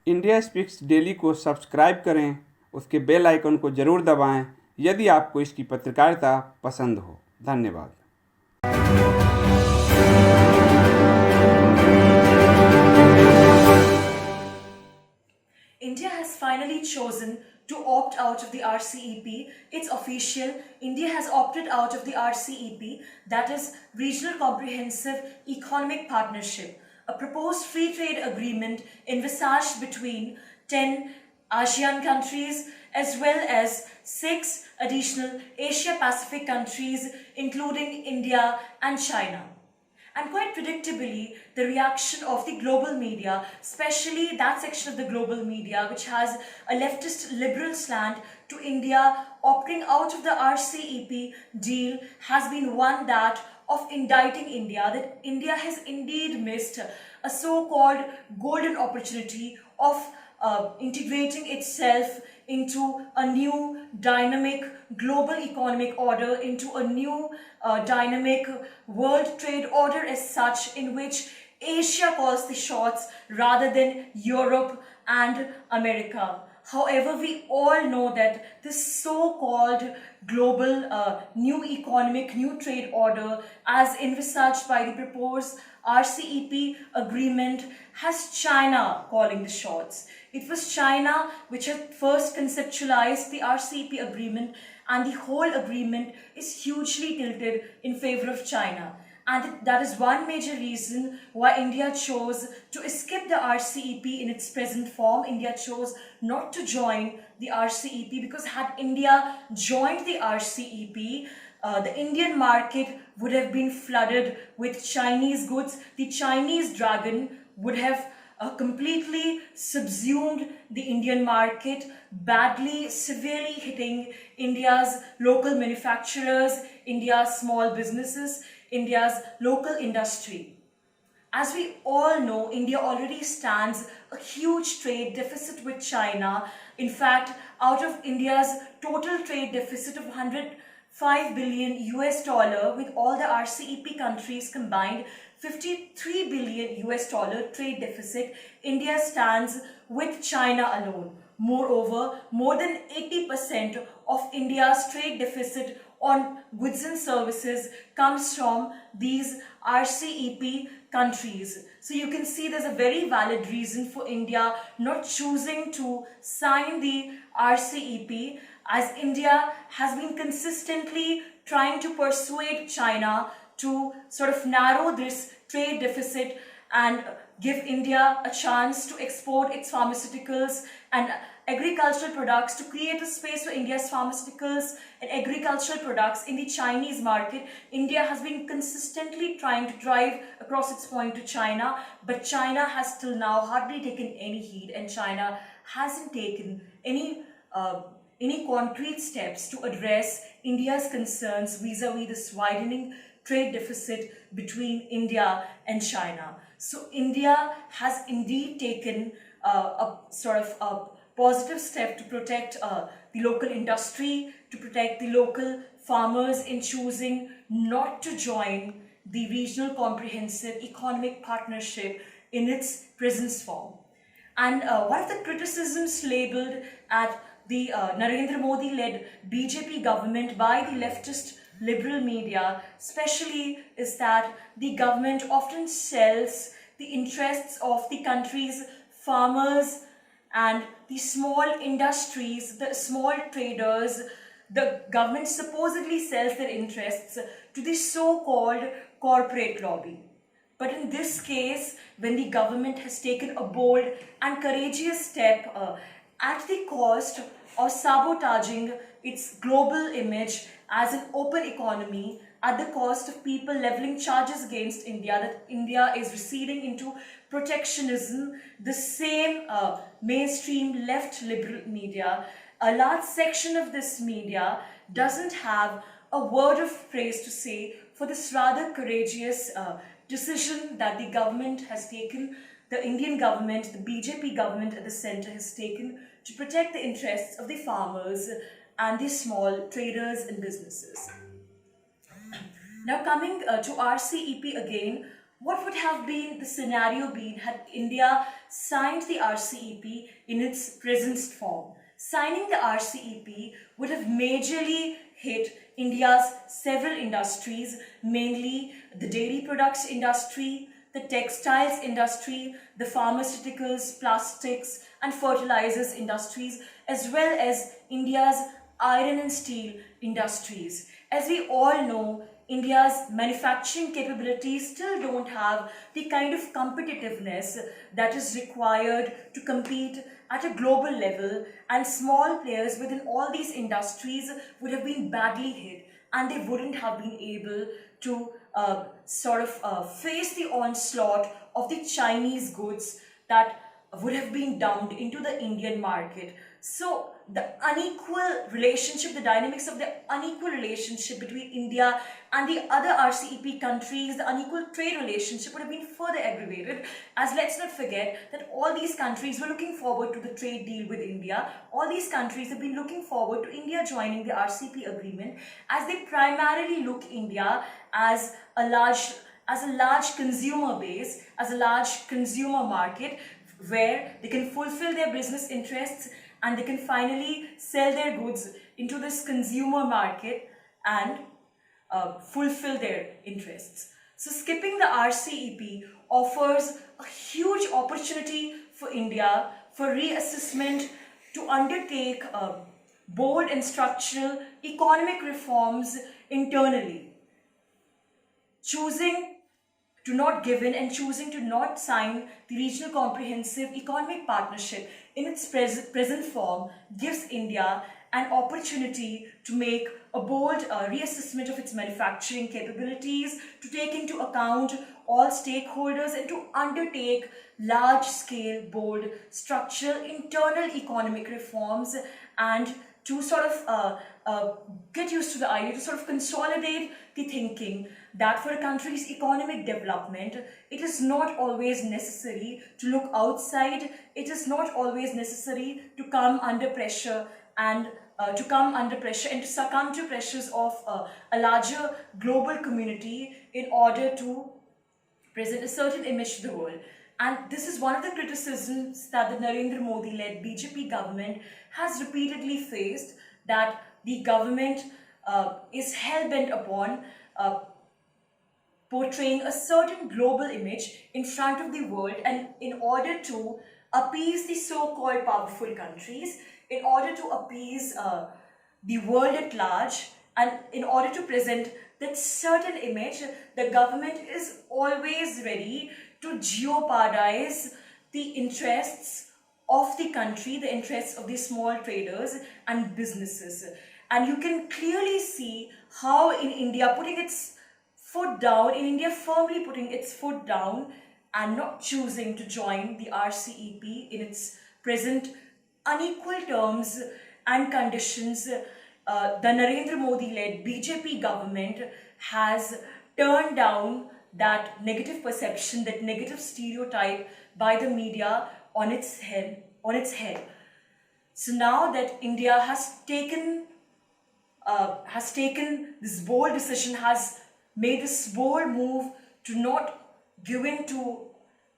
India speaks daily को subscribe करें, उसके बेल आइकन को ज़रूर दबाएं यदि आपको इसकी पत्रकारिता पसंद हो। धन्यवाद। India has finally chosen to opt out of the RCEP. It's official. India has opted out of the RCEP, that is Regional Comprehensive Economic Partnership, a proposed free trade agreement envisaged between 10 ASEAN countries as well as 6 additional Asia-Pacific countries, including India and China. And quite predictably, the reaction of the global media, especially that section of the global media which has a leftist liberal slant to India opting out of the RCEP deal, has been one that of indicting India, that India has indeed missed a so-called golden opportunity of integrating itself into a new dynamic global economic order, into a new dynamic world trade order as such, in which Asia calls the shots rather than Europe and America. However, we all know that this so-called global new trade order, as envisaged by the proposed RCEP agreement, has China calling the shots. It was China which had first conceptualized the RCEP agreement, and the whole agreement is hugely tilted in favor of China. And that is one major reason why India chose to skip the RCEP in its present form. India chose not to join the RCEP because had India joined the RCEP, the Indian market would have been flooded with Chinese goods. The Chinese dragon would have completely subsumed the Indian market, badly, severely hitting India's local manufacturers, India's small businesses, India's local industry. As we all know, India already stands a huge trade deficit with China. In fact, out of India's total trade deficit of $105 billion with all the RCEP countries combined, $53 billion trade deficit, India stands with China alone. Moreover, more than 80% of India's trade deficit on goods and services comes from these RCEP countries. So you can see there's a very valid reason for India not choosing to sign the RCEP, as India has been consistently trying to persuade China to sort of narrow this trade deficit and give India a chance to export its pharmaceuticals and agricultural products, to create a space for India's pharmaceuticals and agricultural products in the Chinese market. India has been consistently trying to drive across its point to China, but China has till now hardly taken any heed, and China hasn't taken any concrete steps to address India's concerns vis-a-vis this widening trade deficit between India and China. So India has indeed taken a sort of a positive step to protect the local industry, to protect the local farmers, in choosing not to join the Regional Comprehensive Economic Partnership in its present form. And one of the criticisms labelled at the Narendra Modi-led BJP government by the leftist liberal media especially is that the government often sells the interests of the country's farmers and the small industries, the small traders. The government supposedly sells their interests to the so-called corporate lobby. But in this case, when the government has taken a bold and courageous step at the cost of sabotaging its global image as an open economy, at the cost of people levelling charges against India, that India is receding into protectionism, the same mainstream left liberal media, a large section of this media doesn't have a word of praise to say for this rather courageous decision that the government has taken, the Indian government, the BJP government at the centre has taken to protect the interests of the farmers and the small traders and businesses. Now coming to RCEP again, What would have been the scenario been had India signed the RCEP in its present form? Signing the RCEP would have majorly hit India's several industries, mainly the dairy products industry, the textiles industry, the pharmaceuticals, plastics and fertilizers industries, as well as India's iron and steel industries. As we all know, India's manufacturing capabilities still don't have the kind of competitiveness that is required to compete at a global level, and small players within all these industries would have been badly hit, and they wouldn't have been able to face the onslaught of the Chinese goods that would have been dumped into the Indian market. So the unequal relationship, the dynamics of the unequal relationship between India and the other RCEP countries, the unequal trade relationship would have been further aggravated, as let's not forget that all these countries were looking forward to the trade deal with India. All these countries have been looking forward to India joining the RCEP agreement, as they primarily look India as a large consumer base, as a large consumer market where they can fulfill their business interests and they can finally sell their goods into this consumer market and fulfill their interests. So skipping the RCEP offers a huge opportunity for India for reassessment to undertake bold and structural economic reforms internally. Choosing to not give in and choosing to not sign the Regional Comprehensive Economic Partnership in its present form gives India an opportunity to make a bold reassessment of its manufacturing capabilities, to take into account all stakeholders and to undertake large-scale, bold, structural, internal economic reforms, and to get used to the idea, to sort of consolidate the thinking that for a country's economic development, it is not always necessary to look outside, it is not always necessary to come under pressure and to succumb to pressures of a larger global community in order to present a certain image to the world. And this is one of the criticisms that the Narendra Modi-led BJP government has repeatedly faced, that the government is hell-bent upon portraying a certain global image in front of the world, and in order to appease the so-called powerful countries, in order to appease the world at large, and in order to present that certain image, the government is always ready to jeopardize the interests of the country, the interests of the small traders and businesses. And you can clearly see how in India firmly putting its foot down and not choosing to join the RCEP in its present unequal terms and conditions, the Narendra Modi-led BJP government has turned down that negative perception, that negative stereotype by the media on its head. So now that India has taken this bold decision, has made this bold move to not give in to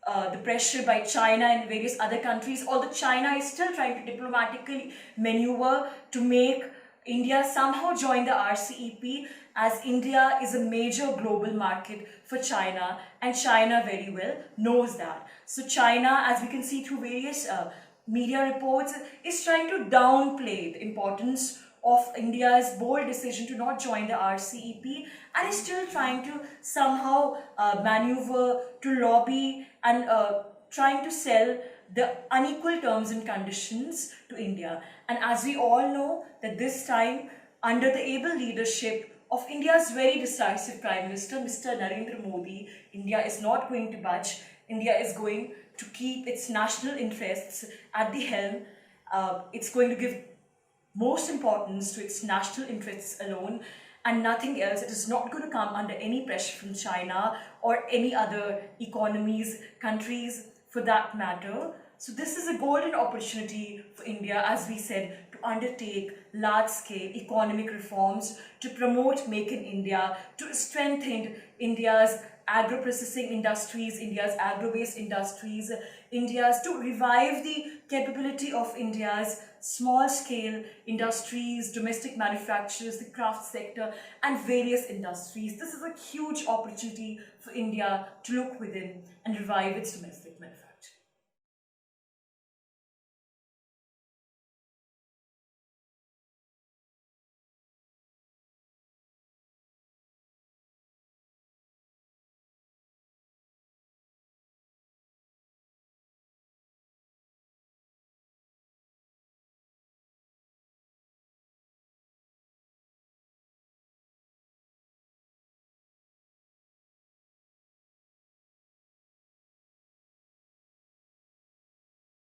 the pressure by China and various other countries, although China is still trying to diplomatically maneuver to make India somehow join the RCEP, as India is a major global market for China, and China very well knows that. So China, as we can see through various media reports, is trying to downplay the importance of India's bold decision to not join the RCEP, and is still trying to somehow maneuver, to lobby, and trying to sell the unequal terms and conditions to India. And as we all know, that this time, under the able leadership of India's very decisive Prime Minister, Mr. Narendra Modi, India is not going to budge. India is going to keep its national interests at the helm. It's going to give most importance to its national interests alone and nothing else. It is not going to come under any pressure from China or any other economies, countries for that matter. So this is a golden opportunity for India, as we said, to undertake large-scale economic reforms, to promote Make in India, to strengthen India's agro-processing industries, India's agro-based industries, India's to revive the capability of India's small-scale industries, domestic manufacturers, the craft sector, and various industries. This is a huge opportunity for India to look within and revive its domestic manufacturing.